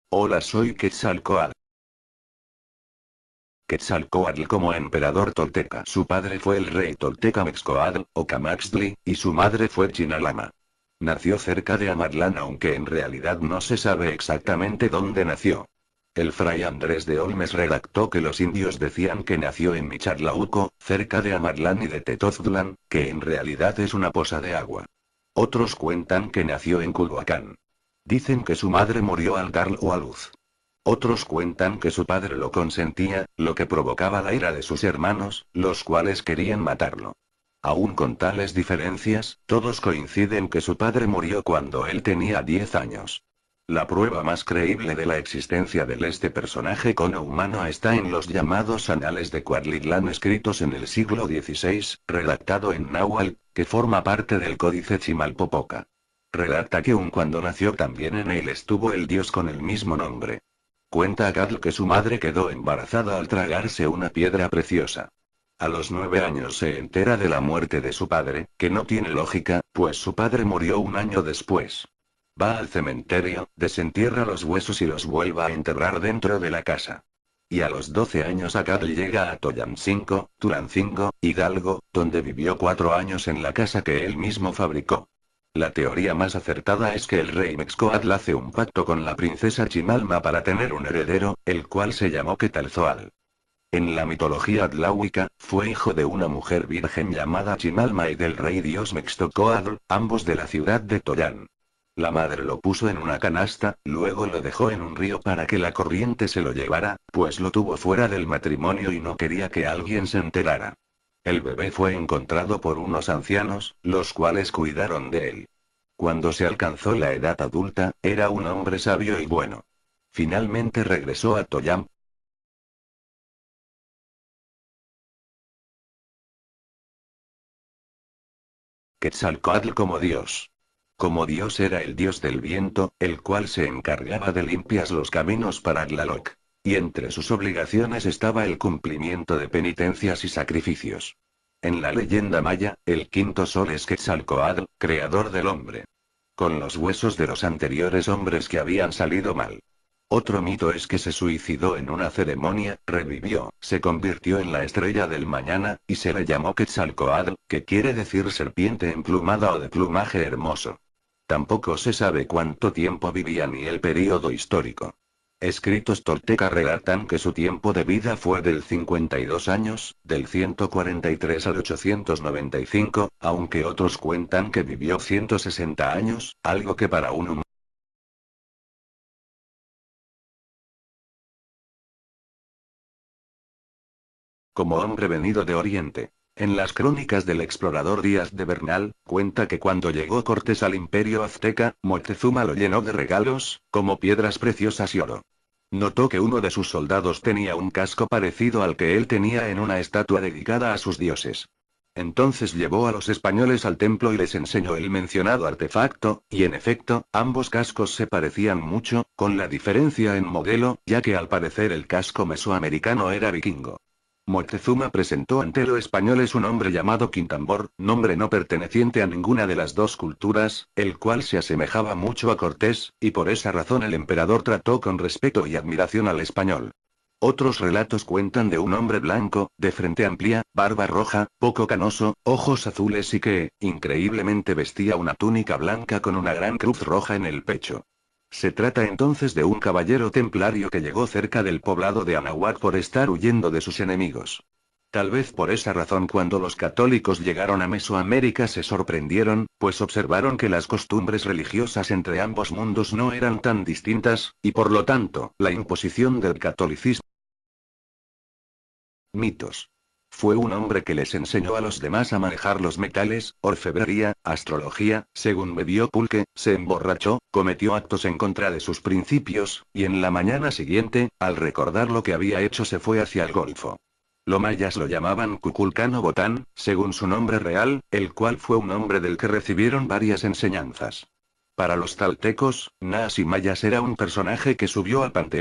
Hola, soy Quetzalcóatl. Quetzalcóatl como emperador tolteca. Su padre fue el rey tolteca Mexcoatl, o Camaxtli, y su madre fue Chinalama. Nació cerca de Amatlán, aunque en realidad no se sabe exactamente dónde nació. El fray Andrés de Olmes redactó que los indios decían que nació en Micharlauco, cerca de Amatlán y de Tetochtlan, que en realidad es una poza de agua. Otros cuentan que nació en Culhuacán. Dicen que su madre murió al darlo a luz. Otros cuentan que su padre lo consentía, lo que provocaba la ira de sus hermanos, los cuales querían matarlo. Aún con tales diferencias, todos coinciden que su padre murió cuando él tenía 10 años. La prueba más creíble de la existencia de este personaje cono humano está en los llamados Anales de Cuautitlán escritos en el siglo XVI, redactado en náhuatl, que forma parte del Códice Chimalpopoca. Relata que aun cuando nació también en él estuvo el dios con el mismo nombre. Cuenta Gadl que su madre quedó embarazada al tragarse una piedra preciosa. A los 9 años se entera de la muerte de su padre, que no tiene lógica, pues su padre murió un año después. Va al cementerio, desentierra los huesos y los vuelve a enterrar dentro de la casa. Y a los 12 años Gadl llega a Toyancingo, Tulancingo, Hidalgo, donde vivió 4 años en la casa que él mismo fabricó. La teoría más acertada es que el rey Mexcoatl hace un pacto con la princesa Chimalma para tener un heredero, el cual se llamó Quetzalcóatl. En la mitología atláhuica, fue hijo de una mujer virgen llamada Chimalma y del rey dios Mextocóatl, ambos de la ciudad de Toyán. La madre lo puso en una canasta, luego lo dejó en un río para que la corriente se lo llevara, pues lo tuvo fuera del matrimonio y no quería que alguien se enterara. El bebé fue encontrado por unos ancianos, los cuales cuidaron de él. Cuando se alcanzó la edad adulta, era un hombre sabio y bueno. Finalmente regresó a Toyán. Quetzalcóatl como dios. Como dios era el dios del viento, el cual se encargaba de limpiar los caminos para Tlaloc. Y entre sus obligaciones estaba el cumplimiento de penitencias y sacrificios. En la leyenda maya, el quinto sol es Quetzalcóatl, creador del hombre. Con los huesos de los anteriores hombres que habían salido mal. Otro mito es que se suicidó en una ceremonia, revivió, se convirtió en la estrella del mañana, y se le llamó Quetzalcóatl, que quiere decir serpiente emplumada o de plumaje hermoso. Tampoco se sabe cuánto tiempo vivía ni el período histórico. Escritos toltecas relatan que su tiempo de vida fue del 52 años, del 143 al 895, aunque otros cuentan que vivió 160 años, algo que para un humano como hombre venido de Oriente. En las crónicas del explorador Díaz de Bernal, cuenta que cuando llegó Cortés al imperio azteca, Moctezuma lo llenó de regalos, como piedras preciosas y oro. Notó que uno de sus soldados tenía un casco parecido al que él tenía en una estatua dedicada a sus dioses. Entonces llevó a los españoles al templo y les enseñó el mencionado artefacto, y en efecto, ambos cascos se parecían mucho, con la diferencia en modelo, ya que al parecer el casco mesoamericano era vikingo. Moctezuma presentó ante los españoles un hombre llamado Quintambor, nombre no perteneciente a ninguna de las dos culturas, el cual se asemejaba mucho a Cortés, y por esa razón el emperador trató con respeto y admiración al español. Otros relatos cuentan de un hombre blanco, de frente amplia, barba roja, poco canoso, ojos azules y que, increíblemente vestía una túnica blanca con una gran cruz roja en el pecho. Se trata entonces de un caballero templario que llegó cerca del poblado de Anahuac por estar huyendo de sus enemigos. Tal vez por esa razón cuando los católicos llegaron a Mesoamérica se sorprendieron, pues observaron que las costumbres religiosas entre ambos mundos no eran tan distintas, y por lo tanto, la imposición del catolicismo. Mitos. Fue un hombre que les enseñó a los demás a manejar los metales, orfebrería, astrología, según bebió pulque, se emborrachó, cometió actos en contra de sus principios, y en la mañana siguiente, al recordar lo que había hecho se fue hacia el Golfo. Los mayas lo llamaban Cuculcano Botán, según su nombre real, el cual fue un hombre del que recibieron varias enseñanzas. Para los taltecos, Nas y Mayas era un personaje que subió al panteón